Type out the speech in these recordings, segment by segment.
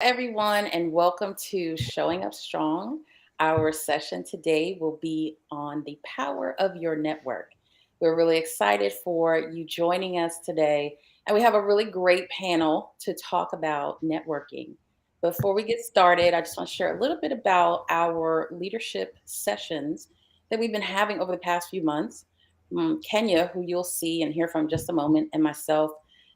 everyone, and welcome to Showing Up Strong. Our session today will be on the power of your network. We're really excited for you joining us today, and we have a really great panel to talk about networking. Before we get started, I just want to share a little bit about our leadership sessions that we've been having over the past few months. Kenya, who you'll see and hear from in just a moment, and myself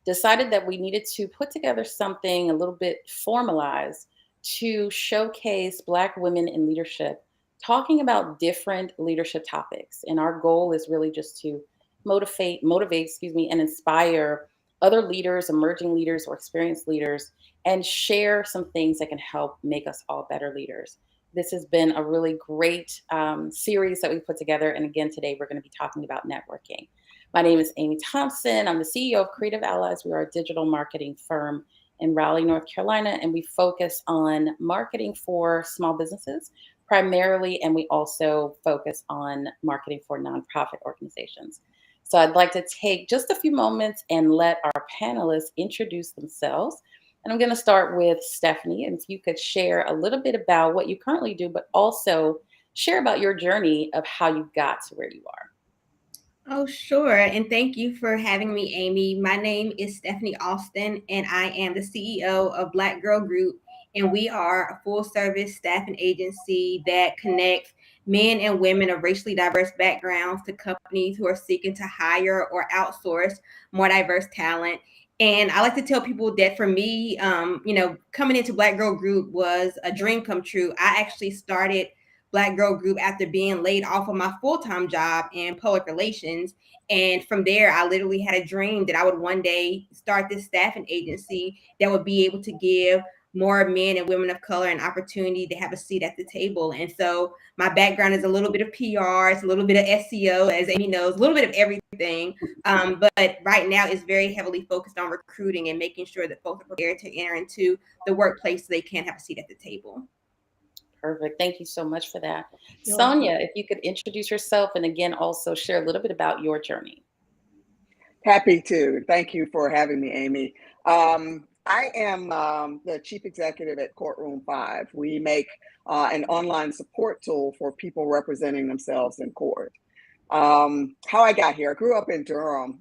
decided that we needed to put together something a little bit formalized to showcase Black women in leadership, talking about different leadership topics. And our goal is really just to motivate, and inspire other leaders, emerging leaders, or experienced leaders, and share some things that can help make us all better leaders. This has been a really great series that we put together. And again, today we're going to be talking about networking. My name is Amy Thompson. I'm the CEO of Creative Allies. We are a digital marketing firm in Raleigh, North Carolina, and we focus on marketing for small businesses primarily, and we also focus on marketing for nonprofit organizations. So I'd like to take just a few moments and let our panelists introduce themselves. And I'm going to start with Stephanie, and if you could share a little bit about what you currently do, but also share about your journey of how you got to where you are. Oh, sure. And thank you for having me, Amy. My name is Stephanie Austin, and I am the CEO of Black Girl Group. And we are a full service staffing agency that connects men and women of racially diverse backgrounds to companies who are seeking to hire or outsource more diverse talent. And I like to tell people that for me, coming into Black Girl Group was a dream come true. I actually started Black Girl Group after being laid off of my full-time job in public relations. And from there, I literally had a dream that I would one day start this staffing agency that would be able to give more men and women of color an opportunity to have a seat at the table. And so my background is a little bit of PR, it's a little bit of SEO, as Amy knows, a little bit of everything. But right now it's very heavily focused on recruiting and making sure that folks are prepared to enter into the workplace so they can have a seat at the table. Perfect. Thank you so much for that. You're welcome. Sonia, if you could introduce yourself and again also share a little bit about your journey. Happy to. Thank you for having me, Amy. I am the chief executive at Courtroom 5. We make an online support tool for people representing themselves in court. How I got here, I grew up in Durham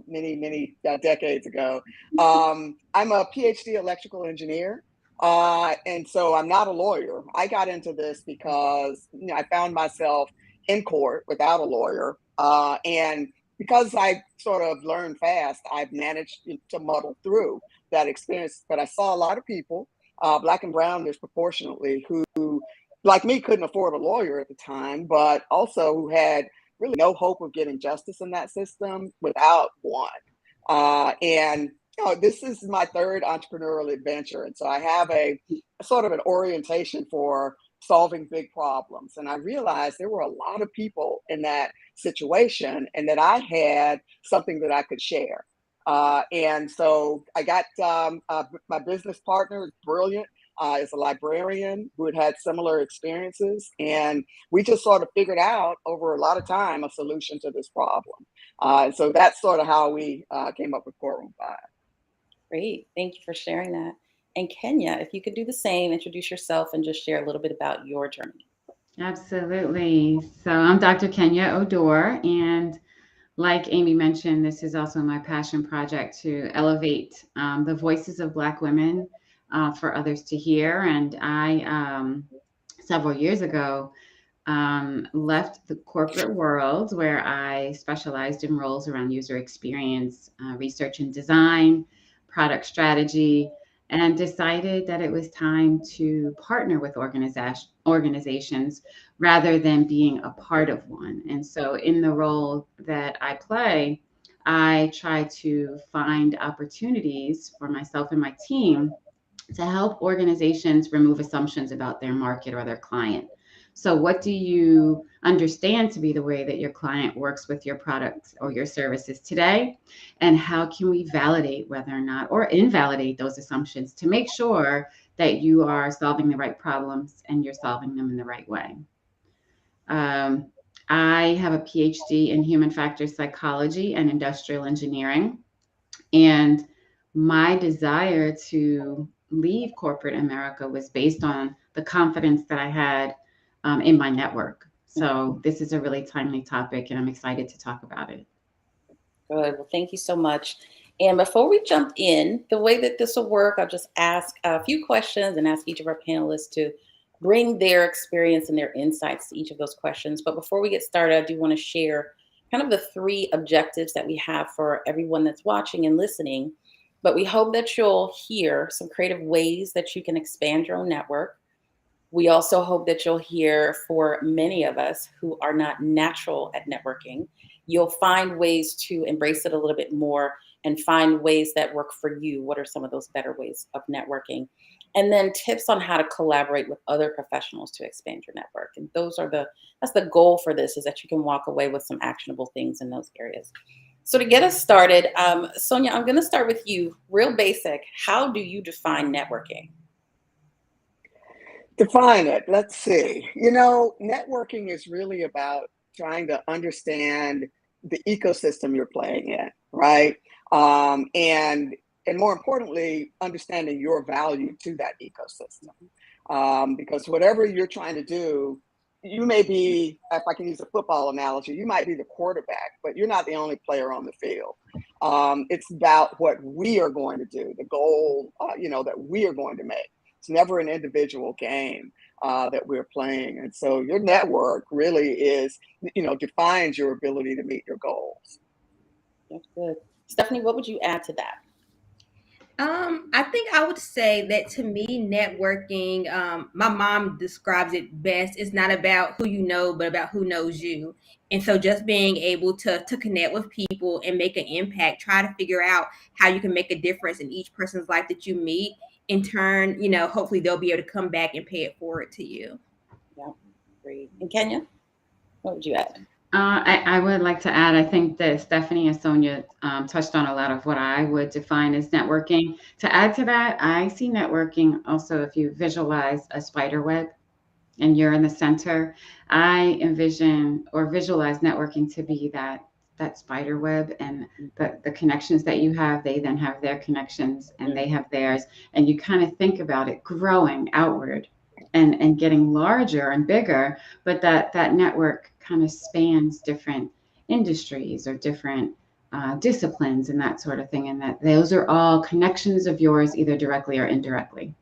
many decades ago. I'm a PhD electrical engineer. And so I'm not a lawyer. I got into this because I found myself in court without a lawyer. And because I sort of learned fast, I've managed to muddle through that experience. But I saw a lot of people, Black and brown disproportionately, who, like me, couldn't afford a lawyer at the time, but also who had really no hope of getting justice in that system without one. And this is my third entrepreneurial adventure. And so I have a sort of an orientation for solving big problems. And I realized there were a lot of people in that situation and that I had something that I could share. And so I got my business partner, is brilliant, is a librarian who had similar experiences. And we just sort of figured out over a lot of time a solution to this problem. And so that's sort of how we came up with Courtroom 5. Great. Thank you for sharing that. And Kenya, if you could do the same, introduce yourself and just share a little bit about your journey. Absolutely. So I'm Dr. Kenya Odor, and like Amy mentioned, this is also my passion project to elevate the voices of Black women for others to hear. And I, several years ago, left the corporate world where I specialized in roles around user experience, research and design, product strategy, and decided that it was time to partner with organizations rather than being a part of one. And so, in the role that I play, I try to find opportunities for myself and my team to help organizations remove assumptions about their market or their client. So, what do you understand to be the way that your client works with your products or your services today? And how can we validate whether or not, or invalidate those assumptions to make sure that you are solving the right problems and you're solving them in the right way? Um, I have a PhD in human factors psychology and industrial engineering. And my desire to leave corporate America was based on the confidence that I had in my network. Mhm. So this is a really timely topic, and I'm excited to talk about it. Good. Well, thank you so much. And before we jump in, the way that this will work, I'll just ask a few questions and ask each of our panelists to bring their experience and their insights to each of those questions. But before we get started, I do want to share kind of the three objectives that we have for everyone that's watching and listening. But we hope that you'll hear some creative ways that you can expand your own network. We also hope that you'll hear for many of us who are not natural at networking, you'll find ways to embrace it a little bit more and find ways that work for you. What are some of those better ways of networking? And then tips on how to collaborate with other professionals to expand your network. And that's the goal for this, is that you can walk away with some actionable things in those areas. So to get us started, Sonia, I'm going to start with you. Real basic. How do you define networking? Define it. Let's see. Networking is really about trying to understand the ecosystem you're playing in, right? And more importantly, understanding your value to that ecosystem. Because whatever you're trying to do, you may be, if I can use a football analogy, you might be the quarterback, but you're not the only player on the field. It's about what we are going to do, the goal, that we are going to make. It's never an individual game that we're playing. And so your network really defines your ability to meet your goals. That's good. Stephanie, what would you add to that? I think I would say that to me, networking, my mom describes it best. It's not about who you know, but about who knows you. And so just being able to connect with people and make an impact, try to figure out how you can make a difference in each person's life that you meet. In turn, hopefully they'll be able to come back and pay it forward to you. Yeah, great. And Kenya, what would you add? I would like to add, I think that Stephanie and Sonia touched on a lot of what I would define as networking. To add to that, I see networking also if you visualize a spider web and you're in the center. I envision or visualize networking to be that spider web, and the connections that you have, they then have their connections and they have theirs. And you kind of think about it growing outward and getting larger and bigger, but that network kind of spans different industries or different disciplines and that sort of thing. And that those are all connections of yours, either directly or indirectly.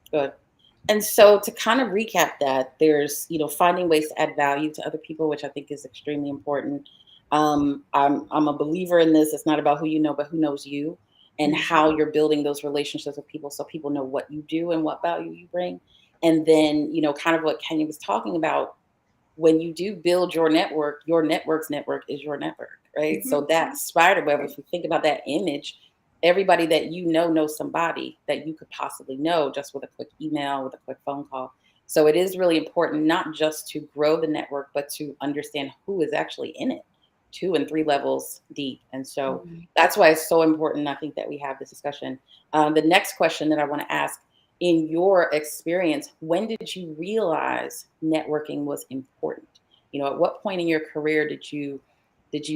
Good. And so to kind of recap that, there's, finding ways to add value to other people, which I think is extremely important. I'm a believer in this. It's not about who you know, but who knows you, and how you're building those relationships with people so people know what you do and what value you bring. And then, kind of what Kenya was talking about, when you do build your network's network is your network, right? So that spider web, if you think about that image, everybody that you know knows somebody that you could possibly know just with a quick email, with a quick phone call. So it is really important not just to grow the network, but to understand who is actually in it, 2 and 3 levels deep. And so that's why it's so important, I think, that we have this discussion. The next question that I want to ask, in your experience, when did you realize networking was important? At what point in your career did you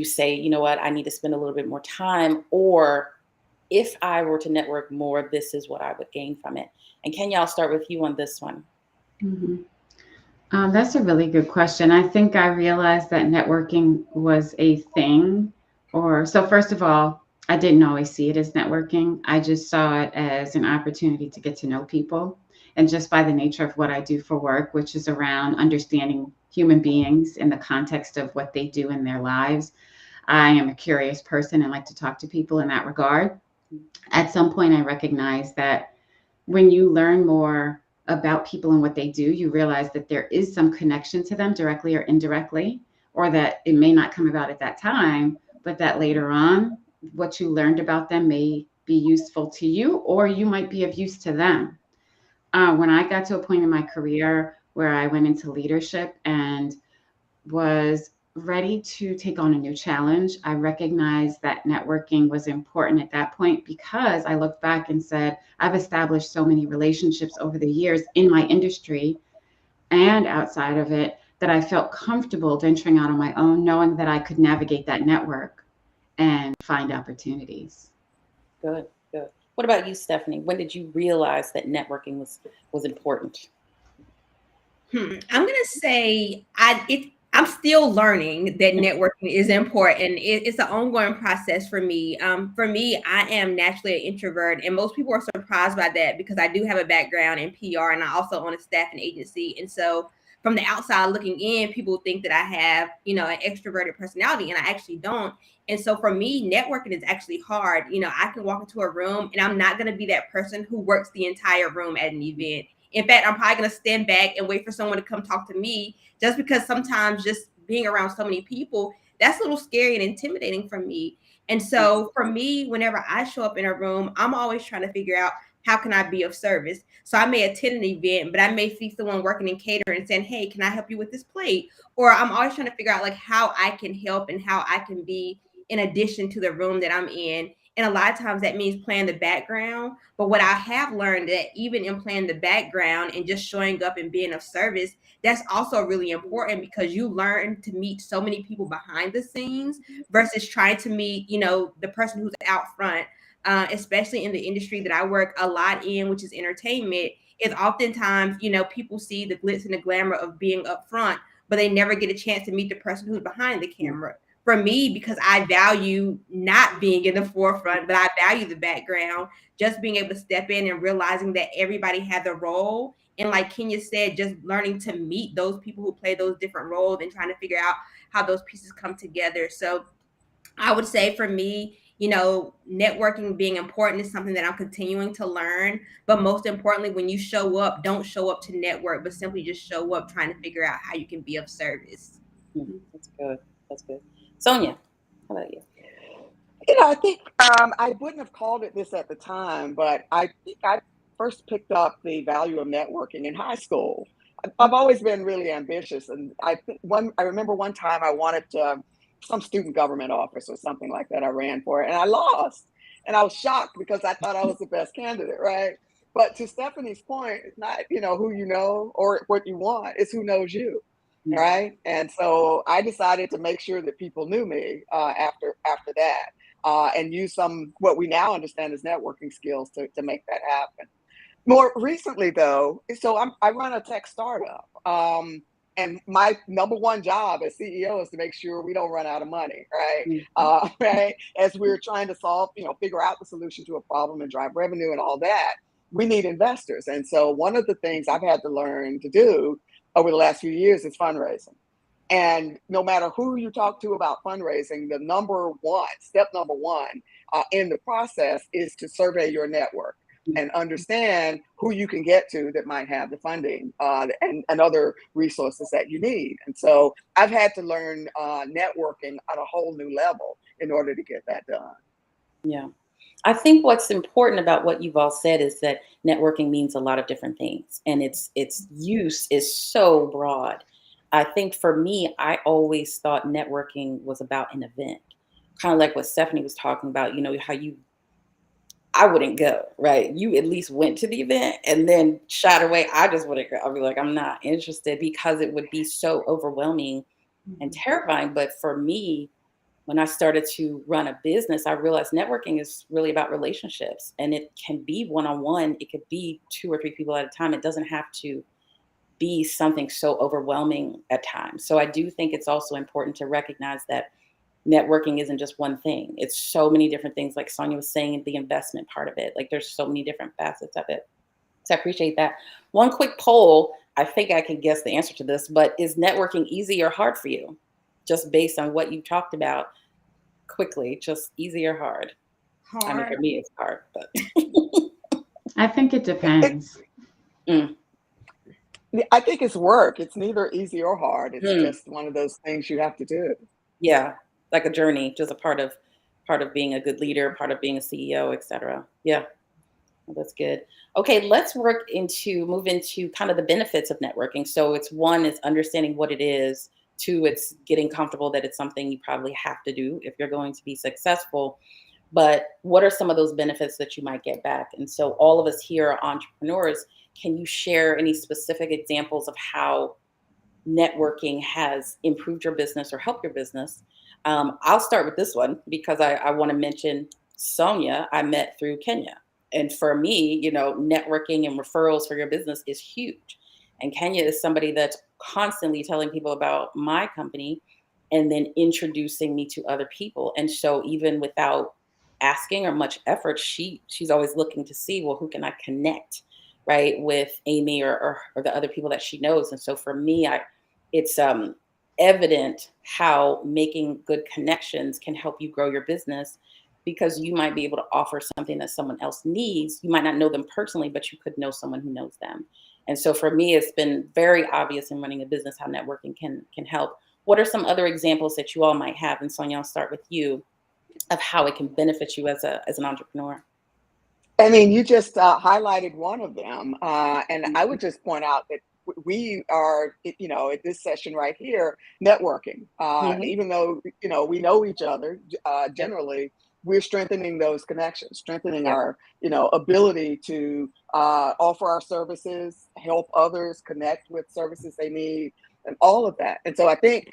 say, you know what, I need to spend a little bit more time, or if I were to network more, this is what I would gain from it? And Kenya, I'll start with you on this one. Mhm. That's a really good question. I think I realized that networking was a thing. So first of all, I didn't always see it as networking. I just saw it as an opportunity to get to know people. And just by the nature of what I do for work, which is around understanding human beings in the context of what they do in their lives, I am a curious person and like to talk to people in that regard. At some point, I recognized that when you learn more about people and what they do, you realize that there is some connection to them directly or indirectly, or that it may not come about at that time, but that later on, what you learned about them may be useful to you, or you might be of use to them. When I got to a point in my career where I went into leadership and was ready to take on a new challenge, I recognized that networking was important at that point because I looked back and said, I've established so many relationships over the years in my industry and outside of it that I felt comfortable venturing out on my own, knowing that I could navigate that network and find opportunities. Good, good. What about you, Stephanie? When did you realize that networking was important? I'm gonna say I'm still learning that networking is important. It's an ongoing process for me. For me, I am naturally an introvert, and most people are surprised by that because I do have a background in PR, and I also own a staffing agency. And so, from the outside looking in, people think that I have, an extroverted personality, and I actually don't. And so, for me, networking is actually hard. I can walk into a room, and I'm not gonna be that person who works the entire room at an event. In fact, I'm probably going to stand back and wait for someone to come talk to me just because sometimes just being around so many people, that's a little scary and intimidating for me. And so for me, whenever I show up in a room, I'm always trying to figure out how can I be of service. So I may attend an event, but I may see someone working in catering and saying, "Hey, can I help you with this plate?" Or I'm always trying to figure out like how I can help and how I can be in addition to the room that I'm in. And a lot of times that means playing the background. But what I have learned that even in playing the background and just showing up and being of service, that's also really important because you learn to meet so many people behind the scenes versus trying to meet, the person who's out front. Especially in the industry that I work a lot in, which is entertainment, is oftentimes, people see the glitz and the glamour of being up front, but they never get a chance to meet the person who's behind the camera. For me, because I value not being in the forefront, but I value the background, just being able to step in and realizing that everybody has a role. And like Kenya said, just learning to meet those people who play those different roles and trying to figure out how those pieces come together. So I would say for me, networking being important is something that I'm continuing to learn. But most importantly, when you show up, don't show up to network, but simply just show up trying to figure out how you can be of service. That's good. That's good. Sonia, how about you? I think I wouldn't have called it this at the time, but I think I first picked up the value of networking in high school. I've always been really ambitious, and I remember one time I wanted some student government office or something like that. I ran for it, and I lost, and I was shocked because I thought I was the best candidate, right? But to Stephanie's point, it's not who you know or what you want; it's who knows you, right? And so I decided to make sure that people knew me after that and use some what we now understand as networking skills to make that happen. More recently, though, I run a tech startup, and my number one job as CEO is to make sure we don't run out of money, right? Right, as we're trying to solve, figure out the solution to a problem and drive revenue and all that, we need investors. And so, one of the things I've had to learn to do over the last few years is fundraising. And no matter who you talk to about fundraising, step number one in the process is to survey your network and understand who you can get to that might have the funding and other resources that you need. And so I've had to learn networking at a whole new level in order to get that done. Yeah. I think what's important about what you've all said is that networking means a lot of different things and its use is so broad. I think for me, I always thought networking was about an event. Kind of like what Stephanie was talking about, how I wouldn't go, right? You at least went to the event and then shot away. I just wouldn't go. I'd be like, I'm not interested because it would be so overwhelming and terrifying. But for me, when I started to run a business, I realized networking is really about relationships and it can be one on one. It could be two or three people at a time. It doesn't have to be something so overwhelming at times. So I do think it's also important to recognize that networking isn't just one thing. It's so many different things. Like Sonia was saying, the investment part of it. Like there's so many different facets of it. So I appreciate that. One quick poll. I think I can guess the answer to this, but is networking easy or hard for you? Just based on what you talked about quickly, just easy or hard? I mean, Hard. for me, it's hard, but I think it It, depends. mm, I think it's work. It's neither easy or hard. It's mm, just one of those things you have to do. yeah, like a journey, just a part of being a good leader, part of being a CEO, etc. Yeah. Well, that's good. Okay, let's move into kind of the benefits of networking. So it's one is understanding what it is. Two, it's getting comfortable that it's something you probably have to do if you're going to be successful. But what are some of those benefits that you might get back? And so all of us here are entrepreneurs. Can you share any specific examples of how networking has improved your business or helped your business? I'll start with this one because I want to mention Sonia I met through Kenya. And for me, networking and referrals for your business is huge. And Kenya is somebody that's constantly telling people about my company and then introducing me to other people. And so even without asking or much effort, she's always looking to see, well, who can I connect, right, with Amy or the other people that she knows. And so for me, it's evident how making good connections can help you grow your business, because you might be able to offer something that someone else needs. You might not know them personally, but you could know someone who knows them. And so for me, it's been very obvious in running a business how networking can help. What are some other examples that you all might have? And Sonia, I'll start with you, of how it can benefit you as an entrepreneur. I mean, you just highlighted one of them, and I Mhm. would just point out that we are, at this session right here, networking. Mhm. Even though we know each other, Yep. generally, we're strengthening those connections, strengthening Yep. our, ability to offer our services, help others connect with services they need, and all of that. And so I think,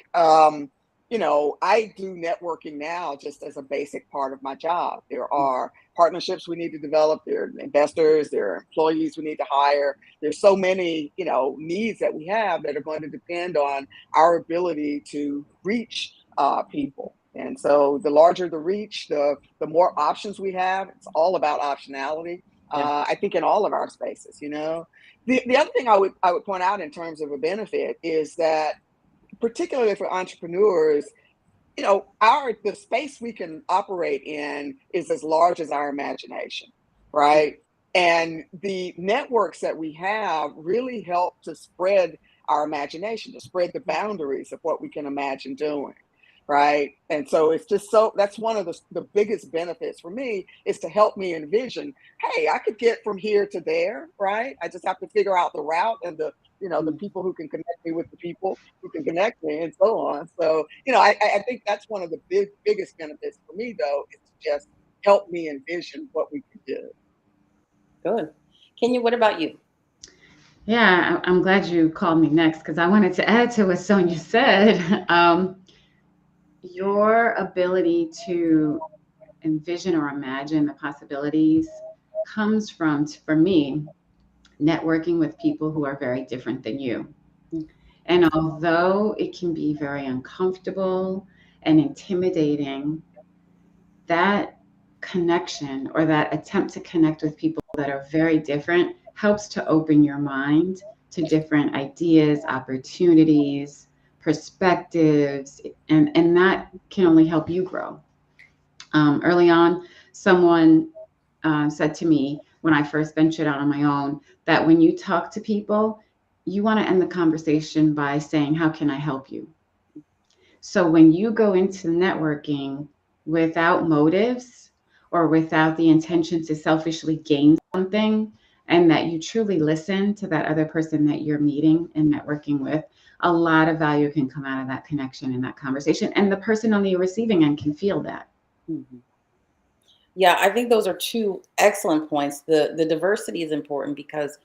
I do networking now just as a basic part of my job. There are partnerships we need to develop. There are investors, there are employees we need to hire. There's so many, needs that we have that are going to depend on our ability to reach people. And so the larger the reach, the more options we have. It's all about optionality. Yeah. I think in all of our spaces, The other thing I would point out in terms of a benefit is that, particularly for entrepreneurs, our the space we can operate in is as large as our imagination, Mm. right? And the networks that we have really help to spread our imagination, to spread the boundaries of what we can imagine doing, right? And so it's just, so that's one of the biggest benefits for me, is to help me envision, hey, I could get from here to there, right? I just have to figure out the route and the Mm. people who can connect me with the people who can connect me, and so on. So, I think that's one of the biggest benefits for me, though, is to just help me envision what we can do. Good. Kenya, what about you? Yeah, I'm glad you called me next because I wanted to add to what Sonia said. Your ability to envision or imagine the possibilities comes from, for me, networking with people who are very different than you. Mm. And although it can be very uncomfortable and intimidating, that connection or that attempt to connect with people that are very different helps to open your mind to different ideas, opportunities, perspectives, and that can only help you grow. Early on, someone said to me when I first ventured out on my own that when you talk to people, you want to end the conversation by saying, how can I help you? So when you go into networking without motives or without the intention to selfishly gain something, and that you truly listen to that other person that you're meeting and networking with, a lot of value can come out of that connection and that conversation. And the person on the receiving end can feel that. Mhm. Yeah, I think those are two excellent points. The diversity is important because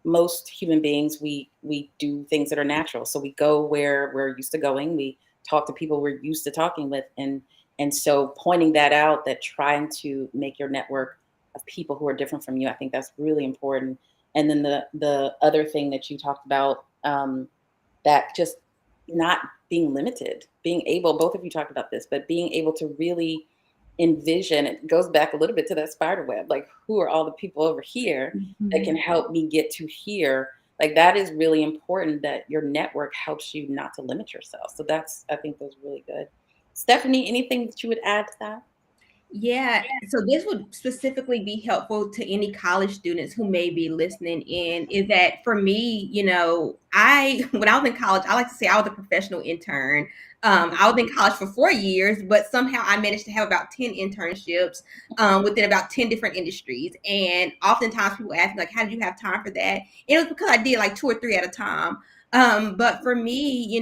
most human beings, we do things that are natural. So we go where we're used to going. We talk to people we're used to talking with, and so pointing that out, that trying to make your network of people who are different from you, I think that's really important. And then the other thing that you talked about, that just not being limited, being able, both of you talked about this, but being able to really envision, it goes back a little bit to that spider web, like who are all the people over here that can Mhm. help me get to here. Like that is really important, that your network helps you not to limit yourself. So that's, I think that's really good. Stephanie, anything that you would add to that? Yeah, so this would specifically be helpful to any college students who may be listening in. Is that for me, I when I was in college, I like to say I was a professional intern. I was in college for 4 years, but somehow I managed to have about 10 internships within about 10 different industries. And oftentimes people ask me, like, how did you have time for that? And it was because I did like two or three at a time. But for me,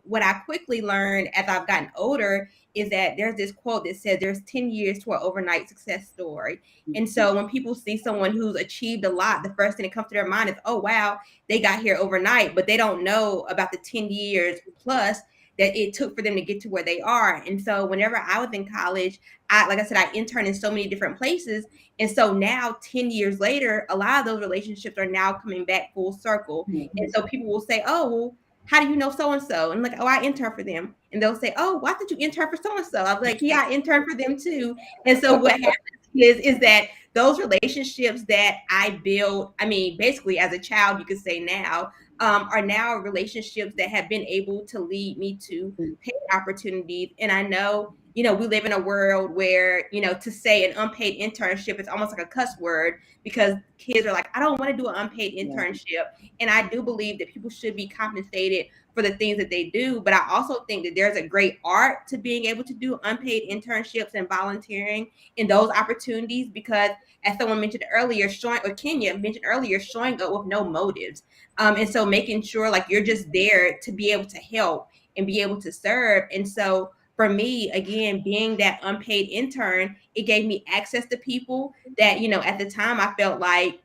what I quickly learned as I've gotten older is that there's this quote that says there's 10 years to an overnight success story. And Mhm. so when people see someone who's achieved a lot, the first thing that comes to their mind is, oh, wow, they got here overnight, but they don't know about the 10 years plus that it took for them to get to where they are. And so whenever I was in college, like I said, I interned in so many different places. And so now 10 years later, a lot of those relationships are now coming back full circle. And Mhm. so people will say, oh, well, how do you know so and so? And like, oh, I intern for them. And they'll say, oh, why did you intern for so and so? I'm like, yeah, I interned for them too. And so what happens is that those relationships that I built, I mean, basically as a child, you could say now, are now relationships that have been able to lead me to paid opportunities. And I know, we live in a world where, to say an unpaid internship is almost like a cuss word because kids are like, I don't want to do an unpaid Yeah. internship. And I do believe that people should be compensated for the things that they do. But I also think that there's a great art to being able to do unpaid internships and volunteering in those opportunities because, as someone mentioned earlier, Kenya mentioned earlier, showing up with no motives. And so making sure like you're just there to be able to help and be able to serve. And so for me, again, being that unpaid intern, it gave me access to people that, at the time I felt like,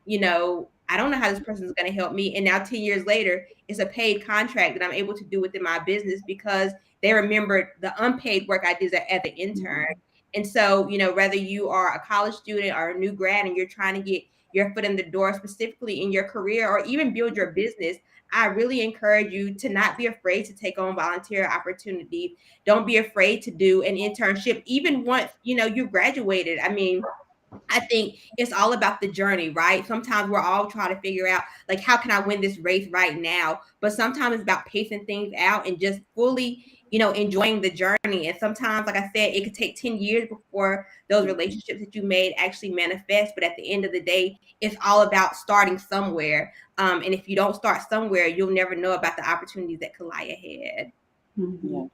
I don't know how this person is going to help me. And now 10 years later, it's a paid contract that I'm able to do within my business because they remembered the unpaid work I did as an intern. And so, whether you are a college student or a new grad and you're trying to get your foot in the door specifically in your career or even build your business, I really encourage you to not be afraid to take on volunteer opportunities. Don't be afraid to do an internship, even once, you graduated. I mean, I think it's all about the journey, right? Sometimes we're all trying to figure out, like, how can I win this race right now? But sometimes it's about pacing things out and just fully, enjoying the journey. And sometimes, like I said, it could take 10 years before those relationships that you made actually manifest. But at the end of the day, it's all about starting somewhere. And if you don't start somewhere, you'll never know about the opportunities that could lie ahead. Yeah.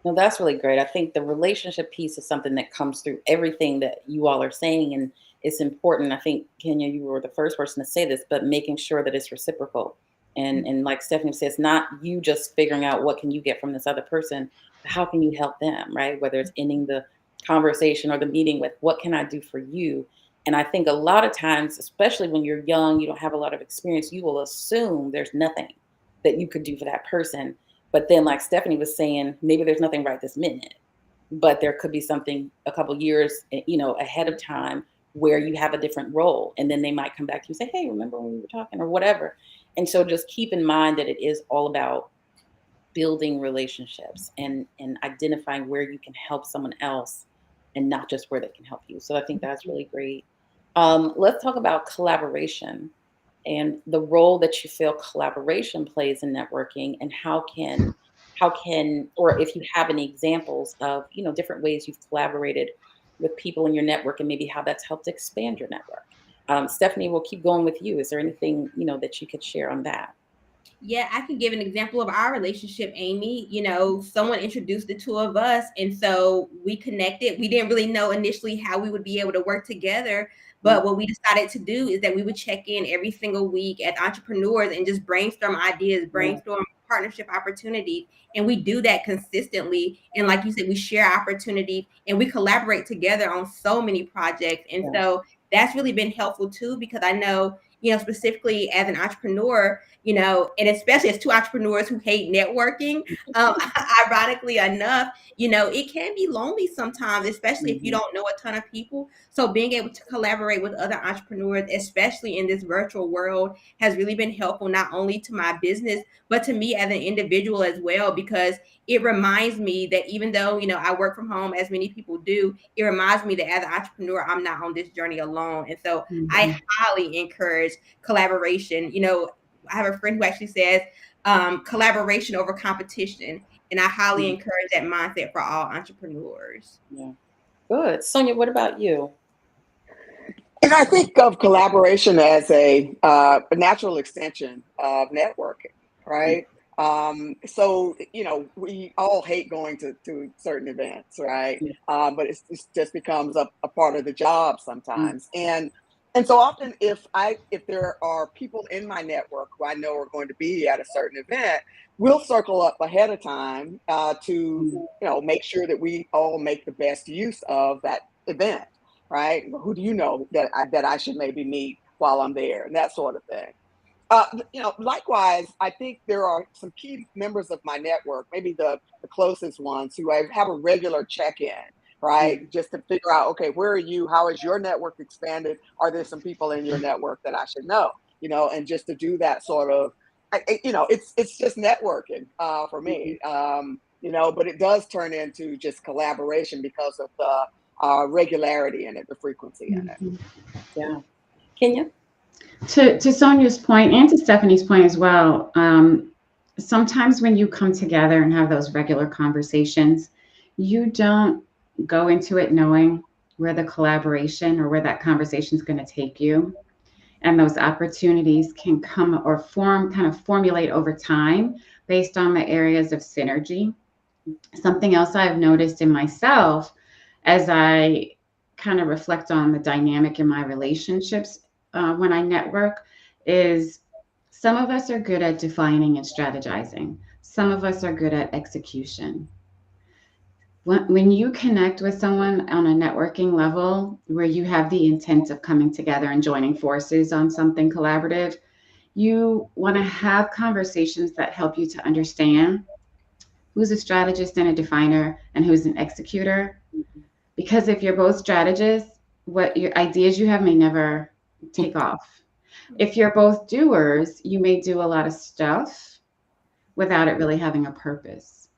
No, that's really great. I think the relationship piece is something that comes through everything that you all are saying, and it's important. I think Kenya, you were the first person to say this, but making sure that it's reciprocal. And like Stephanie says, not you just figuring out what can you get from this other person, but how can you help them, right? Whether it's ending the conversation or the meeting with what can I do for you? And I think a lot of times, especially when you're young, you don't have a lot of experience, you will assume there's nothing that you could do for that person, but then, like Stephanie was saying, maybe there's nothing right this minute, but there could be something a couple years, ahead of time where you have a different role, and then they might come back to you and say, "Hey, remember when we were talking?" or whatever. And so, just keep in mind that it is all about building relationships and identifying where you can help someone else, and not just where they can help you. So, I think that's really great. Let's talk about collaboration and the role that you feel collaboration plays in networking, and how can or if you have any examples of different ways you've collaborated with people in your network and maybe how that's helped expand your network. Stephanie, we'll keep going with you. Is there anything that you could share on that? Yeah, I can give an example of our relationship, Amy. Someone introduced the two of us, and so we connected. We didn't really know initially how we would be able to work together, Mm, but what we decided to do is that we would check in every single week as entrepreneurs and just brainstorm ideas, yeah, brainstorm partnership opportunities. And we do that consistently. And like you said, we share opportunities and we collaborate together on so many projects. And yeah, so that's really been helpful too, because I know, specifically as an entrepreneur, and especially as two entrepreneurs who hate networking, ironically enough, it can be lonely sometimes, especially if you mhm, don't know a ton of people. So being able to collaborate with other entrepreneurs, especially in this virtual world, has really been helpful, not only to my business, but to me as an individual as well, because it reminds me that even though, I work from home, as many people do, it reminds me that as an entrepreneur, I'm not on this journey alone. And so I Mhm. highly encourage collaboration. I have a friend who actually says collaboration over competition. And I highly mhm, encourage that mindset for all entrepreneurs. yeah. Good. Sonia, what about you? And I think of collaboration as a natural extension of networking, Mm, right? So, we all hate going to certain events, right? mm, But it just becomes a part of the job mm, sometimes. And so often if there are people in my network who I know are going to be at a certain event, we'll circle up ahead of time to, mm, make sure that we all make the best use of that event, right? Who do you know that I should maybe meet while I'm there, and that sort of thing. Likewise, I think there are some key members of my network, maybe the closest ones, who I have a regular check-in, right? Mm, Just to figure out, okay, where are you? How is your network expanded? Are there some people in your network that I should know? And just to do that sort of, it's just networking for mhm, me. But it does turn into just collaboration because of the regularity in it, the frequency in it. Mhm. yeah. Kenya? To Sonia's point and to Stephanie's point as well, sometimes when you come together and have those regular conversations, you don't go into it knowing where the collaboration or where that conversation is going to take you. And those opportunities can come or kind of formulate over time based on the areas of synergy. Something else I've noticed in myself as I kind of reflect on the dynamic in my relationships when I network is some of us are good at defining and strategizing, some of us are good at execution. When you connect with someone on a networking level where you have the intent of coming together and joining forces on something collaborative, you want to have conversations that help you to understand who's a strategist and a definer and who's an executor. Mhm. Because if you're both strategists, what your ideas you have may never take off. If you're both doers, you may do a lot of stuff without it really having a purpose.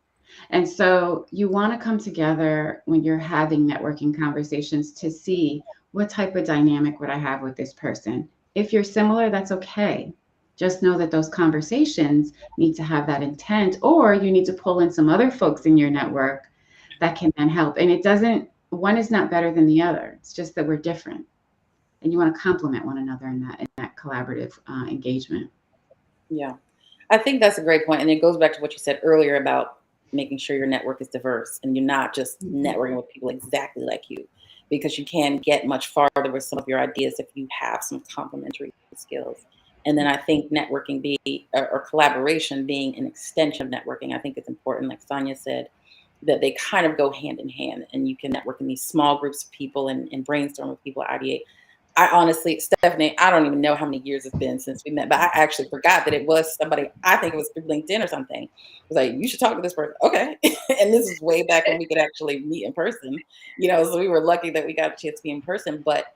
And so you want to come together when you're having networking conversations to see what type of dynamic would I have with this person. If you're similar, that's okay. Just know that those conversations need to have that intent, or you need to pull in some other folks in your network that can then help. And it doesn't, one is not better than the other. It's just that we're different. And you want to complement one another in that collaborative engagement. Yeah. I think that's a great point, and it goes back to what you said earlier about making sure your network is diverse and you're not just Mhm. networking with people exactly like you, because you can get much farther with some of your ideas if you have some complementary skills. And then I think networking be or collaboration being an extension of networking, I think it's important, like Sonia said, that they kind of go hand in hand, and you can network in these small groups of people and brainstorm with people, ideate. I honestly, Stephanie, I don't even know how many years it's been since we met, but I actually forgot that it was somebody. I think it was through LinkedIn or something. It was like, you should talk to this person. Okay. And this is way back when we could actually meet in person, so we were lucky that we got a chance to be in person. But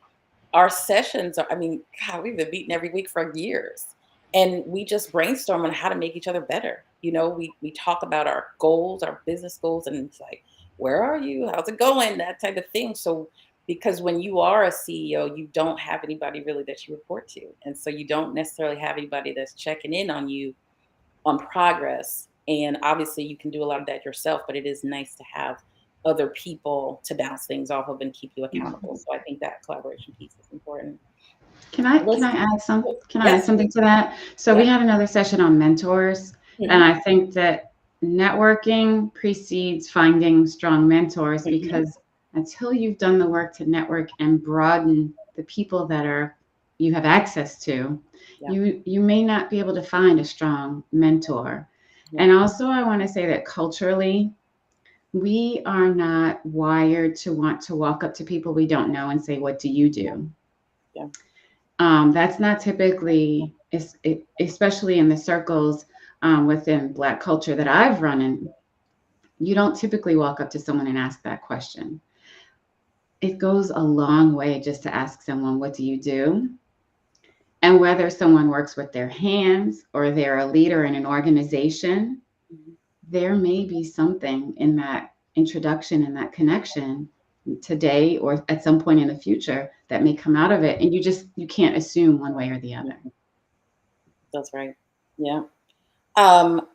our sessions are, I mean, God, we've been meeting every week for years. And we just brainstorm on how to make each other better. We talk about our goals, our business goals, and it's like, where are you? How's it going? That type of thing. So because when you are a CEO, you don't have anybody really that you report to. And so you don't necessarily have anybody that's checking in on you on progress. And obviously, you can do a lot of that yourself, but it is nice to have other people to bounce things off of and keep you accountable. So I think that collaboration piece is important. Can I can Let's, I add some can I add yes, something to that? So we yeah. had another session on mentors, and Hmm. I think that networking precedes finding strong mentors Hmm. because until you've done the work to network and broaden the people that are you have access to, Yeah, you may not be able to find a strong mentor. yeah, And also I want to say that culturally, we are not wired to want to walk up to people we don't know and say, "What do you do?" yeah. That's not typically, especially in the circles within Black culture that I've run in, you don't typically walk up to someone and ask that question. It goes a long way just to ask someone, "What do you do?" And whether someone works with their hands or they're a leader in an organization, Mhm. there may be something in that introduction and that connection today or at some point in the future that may come out of it. And you can't assume one way or the other. Mhm. That's right. Yeah. Um,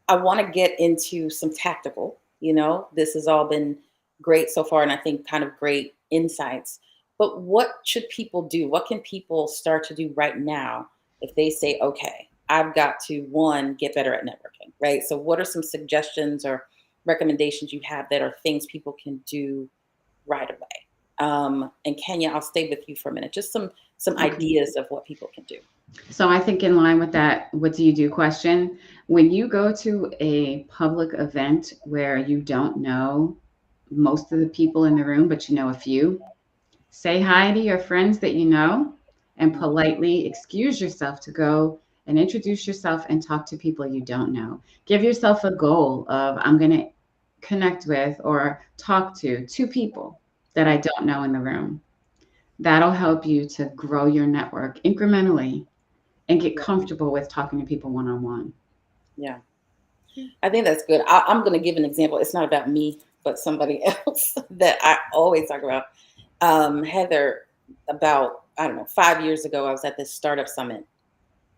I want to get into some tactical. This has all been great so far, and I think kind of great insights. But what should people do? What can people start to do right now if they say, okay, I've got to, one, get better at networking, right? So, what are some suggestions or recommendations you have that are things people can do right away? And Kenya, I'll stay with you for a minute. Just some Okay. ideas of what people can do. So I think in line with that, what do you do question, when you go to a public event where you don't know most of the people in the room, but you know a few, say hi to your friends that you know and Mhm. politely excuse yourself to go and introduce yourself and talk to people you don't know. Give yourself a goal of, I'm going to connect with or talk to two people that I don't know in the room. That'll help you to grow your network incrementally and get Yeah. comfortable with talking to people one on one. Yeah. I think that's good. I'm going to give an example. It's not about me, but somebody else that I always talk about. Heather, about, I don't know, 5 years ago, I was at this startup summit,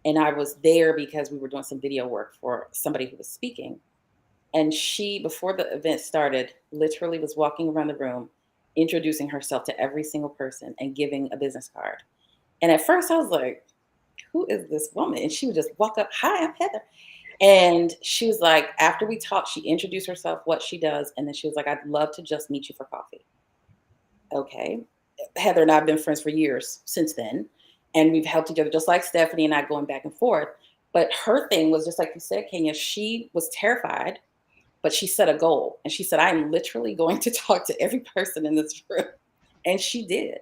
and I was there because we were doing some video work for somebody who was speaking. And she, before the event started, literally was walking around the room, introducing herself to every single person and giving a business card. And at first I was like, who is this woman? And she would just walk up, hi, I'm Heather. And she was like, after we talked, she introduced herself, what she does. And then she was like, I'd love to just meet you for coffee. Okay. Heather and I have been friends for years since then. And we've helped each other, just like Stephanie and I going back and forth. But her thing was just like you said, Kenya, she was terrified, but she set a goal. And she said, I'm literally going to talk to every person in this room. And she did.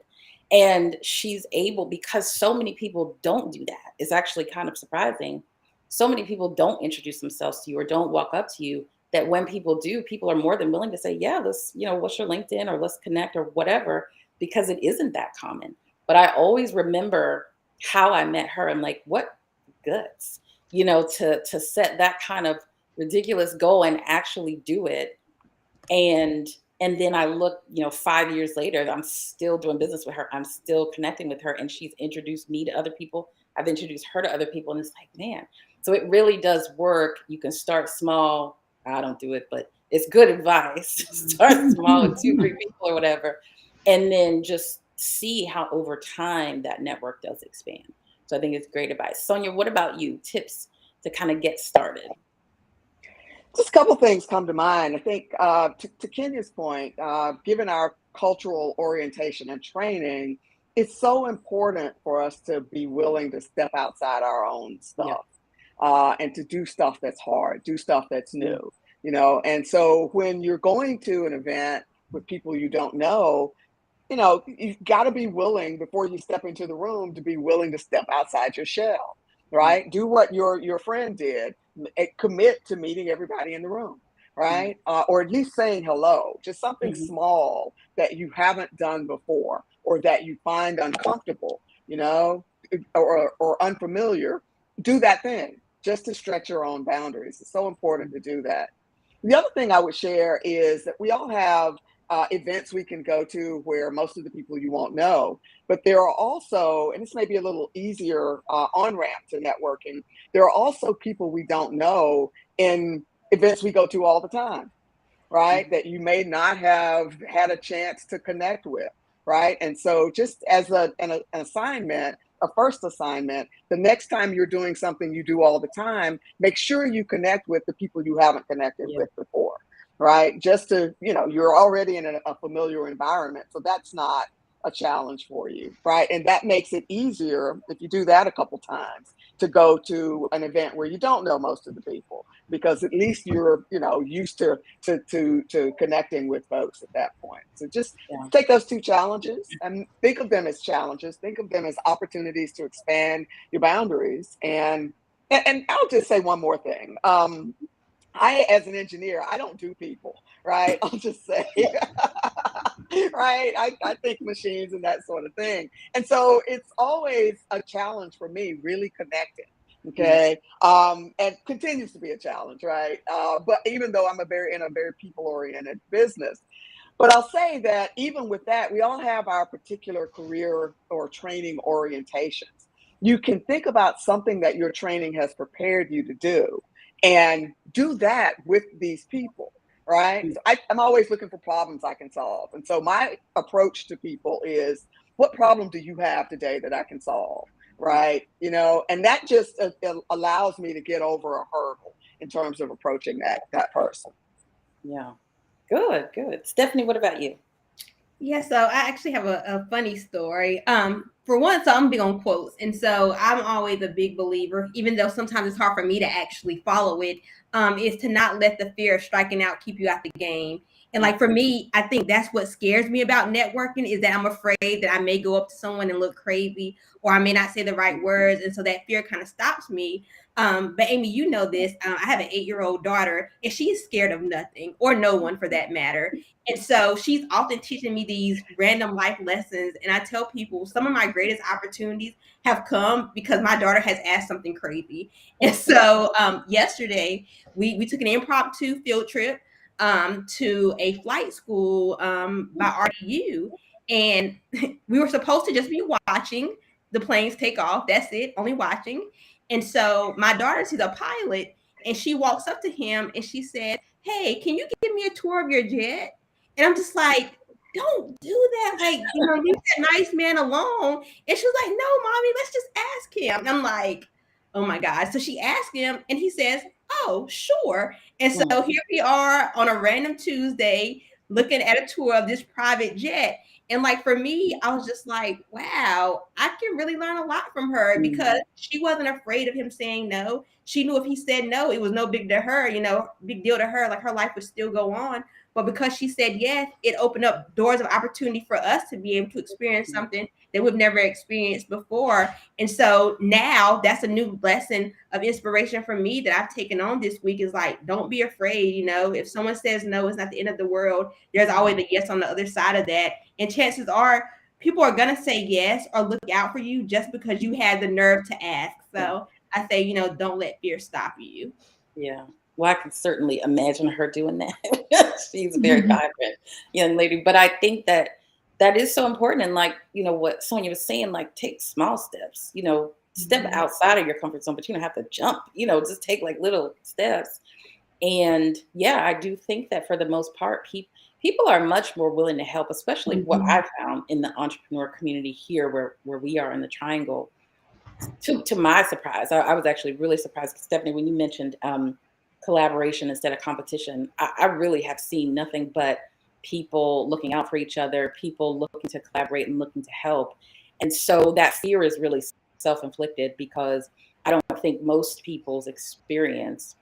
And she's able, because so many people don't do that. It's actually kind of surprising. So many people don't introduce themselves to you or don't walk up to you, that when people do, people are more than willing to say, yeah, let's, what's your LinkedIn, or let's connect, or whatever, because it isn't that common. But I always remember how I met her. And like, what guts, to set that kind of ridiculous goal and actually do it. And then I look, 5 years later, I'm still doing business with her. I'm still connecting with her, and she's introduced me to other people. I've introduced her to other people, and it's like, man. So it really does work. You can start small. I don't do it, but it's good advice. Start small with two, three people or whatever, and then just see how over time that network does expand. So I think it's great advice. Sonia, what about you? Tips to kind of get started? Just a couple things come to mind. I think to Kenya's point, given our cultural orientation and training, it's so important for us to be willing to step outside our own Yeah. stuff and to do stuff that's hard, do stuff that's Mm. new, And so when you're going to an event with people you don't know, you've got to be willing before you step into the room to be willing to step outside your shell, Yeah. right? Do what your friend did, commit to meeting everybody in the room, Yeah. right? Or at least saying hello, just something Mhm. small that you haven't done before or that you find uncomfortable, or unfamiliar. Do that thing just to stretch your own boundaries. It's so important to do that. The other thing I would share is that we all have events we can go to where most of the people you won't know, but there are also, and this may be a little easier on ramp to networking, there are also people we don't know in events we go to all the time, right? Mhm. That you may not have had a chance to connect with, right? And so, just as an assignment, a first assignment, the next time you're doing something you do all the time, make sure you connect with the people you haven't connected Yeah. with before, right? Just to, you're already in a familiar environment. So that's not a challenge for you, right? And that makes it easier if you do that a couple times to go to an event where you don't know most of the people, because at least you're, used to connecting with folks at that point. So just Yeah. take those two challenges and think of them as challenges. Think of them as opportunities to expand your boundaries. And I'll just say one more thing. I, as an engineer, I don't do people, right? I'll just say, right? I think machines and that sort of thing. And so it's always a challenge for me, really connecting. Mm. Okay. And continues to be a challenge, right? But even though I'm in a very people oriented business, but I'll say that even with that, we all have our particular career or training orientations. You can think about something that your training has prepared you to do and do that with these people, right? Mm. So I'm always looking for problems I can solve. And so my approach to people is, what problem do you have today that I can solve? Yeah. Right. And that just allows me to get over a hurdle in terms of approaching that person. Yeah. Good, good. Stephanie, what about you? Yeah, so I actually have a funny story. For one, so I'm big on quotes, and so I'm always a big believer, even though sometimes it's hard for me to actually follow it. Is to not let the fear of striking out keep you out the game. And like for me, I think that's what scares me about networking is that I'm afraid that I may go up to someone and look crazy, or I may not say the right words. And so that fear kind of stops me. But Amy, you know this. I have an 8-year-old daughter, and she's scared of nothing or no one for that matter. And so she's often teaching me these random life lessons. And I tell people some of my greatest opportunities have come because my daughter has asked something crazy. And so yesterday, we took an impromptu field trip to a flight school by RDU. And we were supposed to just be watching the planes take off. That's it, only watching. And so my daughter sees a pilot and she walks up to him and she said, "Hey, can you give me a tour of your jet?" And I'm just like, "Don't do that. Like, leave that nice man alone." And she was like, "No, mommy, let's just ask him." And I'm like, oh my God. So she asked him and he says, "Oh, sure." And so here we are on a random Tuesday looking at a tour of this private jet. And like for me, I was just like, wow, I can really learn a lot from her because she wasn't afraid of him saying no. She knew if he said no, it was no big to her, big deal to her. Like her life would still go on. But because she said yes, it opened up doors of opportunity for us to be able to experience something that we've never experienced before. And so now that's a new lesson of inspiration for me that I've taken on this week is like, don't be afraid. If someone says no, it's not the end of the world. There's always a yes on the other side of that. And chances are people are going to say yes or look out for you just because you had the nerve to ask. So I say, don't let fear stop you. Yeah. Well, I can certainly imagine her doing that. She's a very vibrant young lady. But I think that is so important. And like, what Sonia was saying, like take small steps, step outside of your comfort zone, but you don't have to jump, just take like little steps. And yeah, I do think that for the most part, people are much more willing to help, especially what I found in the entrepreneur community here where we are in the Triangle. To my surprise, I was actually really surprised, Stephanie, when you mentioned collaboration instead of competition. I really have seen nothing but people looking out for each other, people looking to collaborate and looking to help. And so that fear is really self-inflicted because I don't think most people's experience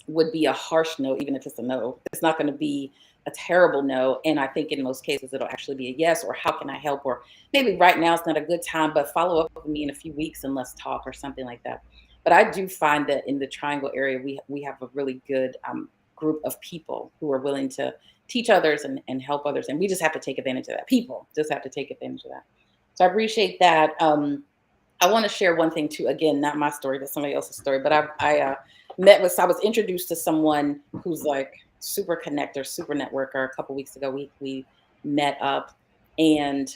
would be a harsh no, even if it's a no. It's not going to be a terrible no. And I think in most cases, it'll actually be a yes, or how can I help? Or maybe right now it's not a good time, but follow up with me in a few weeks and let's talk or something like that. But I do find that in the Triangle area, we have a really good group of people who are willing to teach others and help others. And we just have to take advantage of that. People just have to take advantage of that. So I appreciate that. I want to share one thing too. Again, not my story, but somebody else's story. But I was introduced to someone who's like super connector, super networker. A couple weeks ago, we met up, and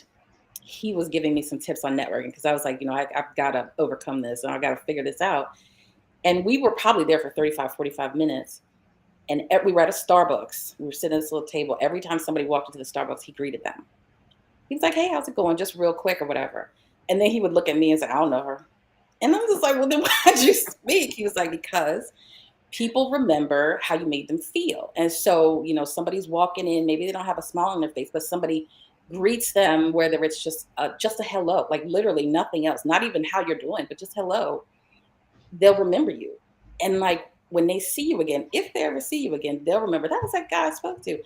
he was giving me some tips on networking because I was like, I've got to overcome this and I got to figure this out. And we were probably there for 35, 45 minutes. And we were at a Starbucks. We were sitting at this little table. Every time somebody walked into the Starbucks, he greeted them. He was like, "Hey, how's it going?" Just real quick or whatever. And then he would look at me and say, "I don't know her." And I'm just like, "Well, then why'd you speak?" He was like, "Because people remember how you made them feel." And so, somebody's walking in, maybe they don't have a smile on their face, but somebody greets them, whether it's just a hello, like literally nothing else, not even how you're doing, but just hello. They'll remember you. And like when they see you again, if they ever see you again, they'll remember that was that guy I spoke to.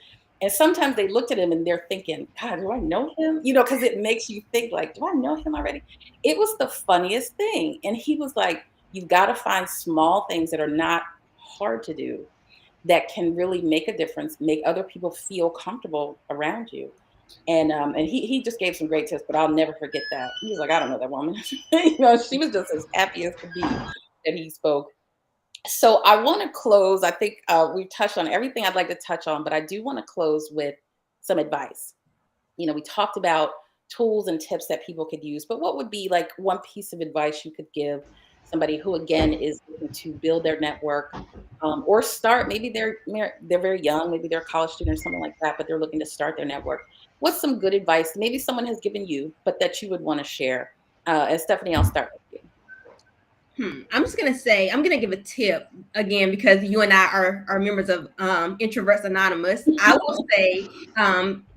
And sometimes they looked at him and they're thinking, "God, do I know him?" Because it makes you think like, "Do I know him already?" It was the funniest thing. And he was like, "You've got to find small things that are not hard to do that can really make a difference, make other people feel comfortable around you." And he just gave some great tips, but I'll never forget that. He was like, "I don't know that woman." She was just as happy as could be that he spoke. So I want to close. I think we've touched on everything I'd like to touch on, but I do want to close with some advice. We talked about tools and tips that people could use, but what would be like one piece of advice you could give somebody who, again, is looking to build their network or start? Maybe they're very young, maybe they're a college student or something like that, but they're looking to start their network. What's some good advice maybe someone has given you, but that you would want to share? And Stephanie, I'll start with you. I'm just gonna say I'm gonna give a tip again because you and I are members of Introverts Anonymous. I will say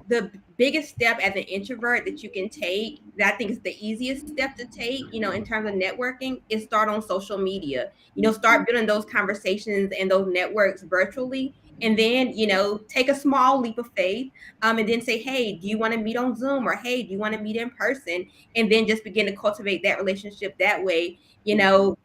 the biggest step as an introvert that you can take, that I think is the easiest step to take, in terms of networking, is start on social media. Start building those conversations and those networks virtually. And then, take a small leap of faith, and then say, hey, do you want to meet on Zoom? Or hey, do you want to meet in person? And then just begin to cultivate that relationship that way.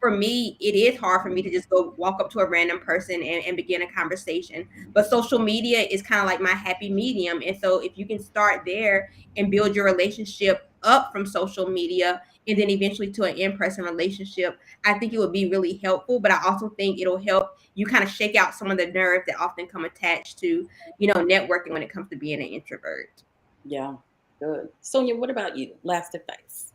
For me, it is hard for me to just go walk up to a random person and begin a conversation. But social media is kind of like my happy medium. And so if you can start there and build your relationship up from social media and then eventually to an in-person relationship, I think it would be really helpful. But I also think it'll help you kind of shake out some of the nerves that often come attached to, networking when it comes to being an introvert. Yeah, good. Sonia, what about you? Last advice.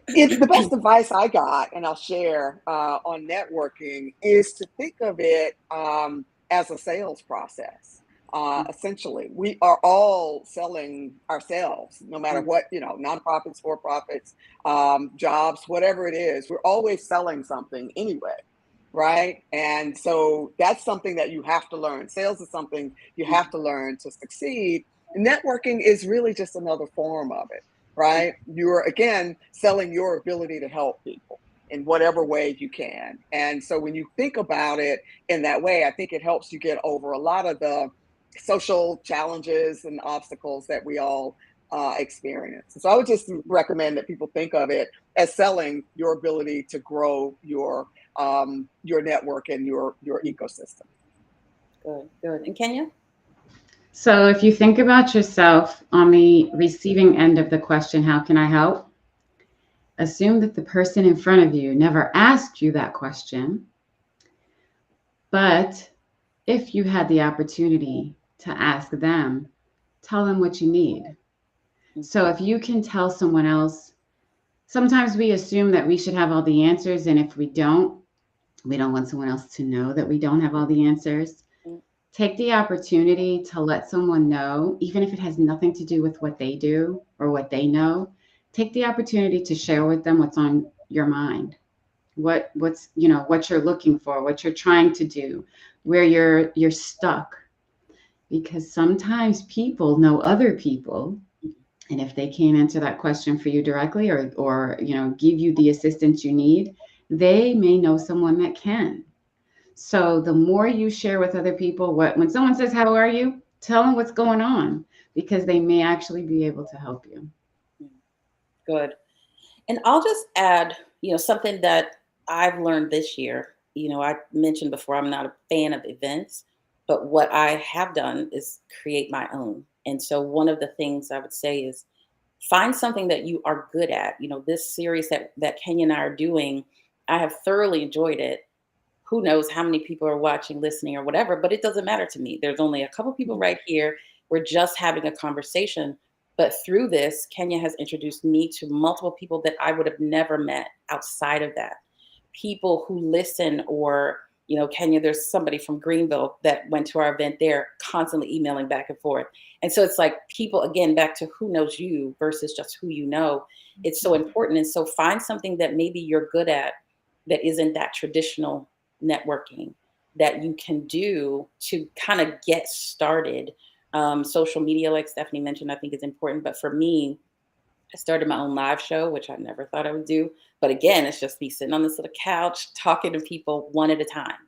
The best advice I got, and I'll share on networking, is to think of it as a sales process. Essentially, we are all selling ourselves, no matter what, nonprofits, for profits, jobs, whatever it is. We're always selling something anyway, right? And so that's something that you have to learn. Sales is something you have to learn to succeed. Networking is really just another form of it, right? You're again selling your ability to help people in whatever way you can. And so when you think about it in that way, I think it helps you get over a lot of the social challenges and obstacles that we all experience. So I would just recommend that people think of it as selling your ability to grow your network and your ecosystem. Good, good. And Kenya? So if you think about yourself on the receiving end of the question, how can I help? Assume that the person in front of you never asked you that question. But if you had the opportunity to ask them, tell them what you need. So if you can tell someone else, sometimes we assume that we should have all the answers. And if we don't want someone else to know that we don't have all the answers. Take the opportunity to let someone know, even if it has nothing to do with what they do or what they know. Take the opportunity to share with them what's on your mind, what's what you're looking for, what you're trying to do, where you're stuck. Because sometimes people know other people, and if they can't answer that question for you directly or give you the assistance you need, they may know someone that can. So the more you share with other people, when someone says, how are you? Tell them what's going on, because they may actually be able to help you. Good. And I'll just add, something that I've learned this year. I mentioned before, I'm not a fan of events, but what I have done is create my own. And so one of the things I would say is find something that you are good at. This series that Kenya and I are doing, I have thoroughly enjoyed it. Who knows how many people are watching, listening, or whatever, but it doesn't matter to me. There's only a couple people right here. We're just having a conversation. But through this, Kenya has introduced me to multiple people that I would have never met outside of that. People who listen, or, Kenya, there's somebody from Greenville that went to our event there, constantly emailing back and forth. And so it's like people, again, back to who knows you versus just who you know. It's so important. And so find something that maybe you're good at that isn't that traditional networking that you can do to kind of get started. Social media, like Stephanie mentioned, I think is important. But for me, I started my own live show, which I never thought I would do. But again, it's just me sitting on this little couch talking to people one at a time.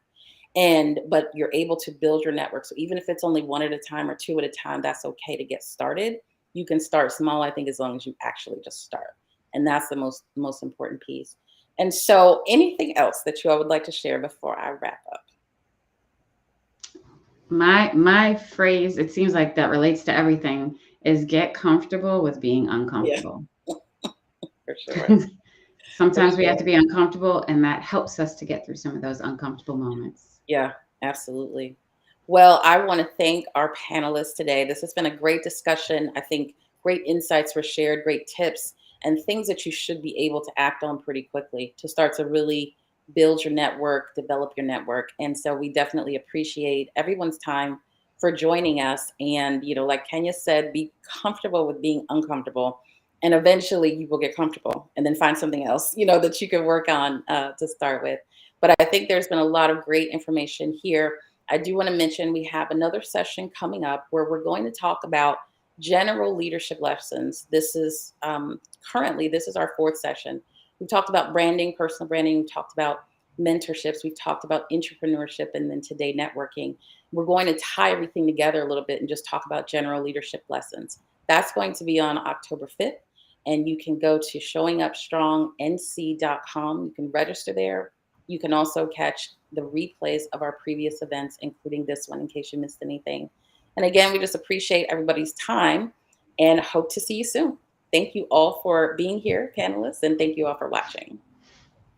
But you're able to build your network. So even if it's only one at a time or two at a time, that's okay to get started. You can start small, I think, as long as you actually just start. And that's the most important piece. And so anything else that you all would like to share before I wrap up? My phrase, it seems like that relates to everything, is get comfortable with being Yeah, uncomfortable. for sure. Sometimes we have to be uncomfortable, and that helps us to get through some of those uncomfortable moments. Yeah, absolutely. Well, I want to thank our panelists today. This has been a great discussion. I think great insights were shared, great tips, and things that you should be able to act on pretty quickly to start to really build your network, develop your network. And so we definitely appreciate everyone's time for joining us. And, like Kenya said, be comfortable with being uncomfortable. And eventually you will get comfortable and then find something else, that you can work on to start with. But I think there's been a lot of great information here. I do want to mention we have another session coming up where we're going to talk about general leadership lessons. This is currently, this is our fourth session. We talked about branding, personal branding. We talked about mentorships. We've talked about entrepreneurship, and then today networking. We're going to tie everything together a little bit and just talk about general leadership lessons. That's going to be on October 5th. And you can go to showingupstrongnc.com. You can register there. You can also catch the replays of our previous events, including this one, in case you missed anything. And again, we just appreciate everybody's time and hope to see you soon. Thank you all for being here, panelists, and thank you all for watching.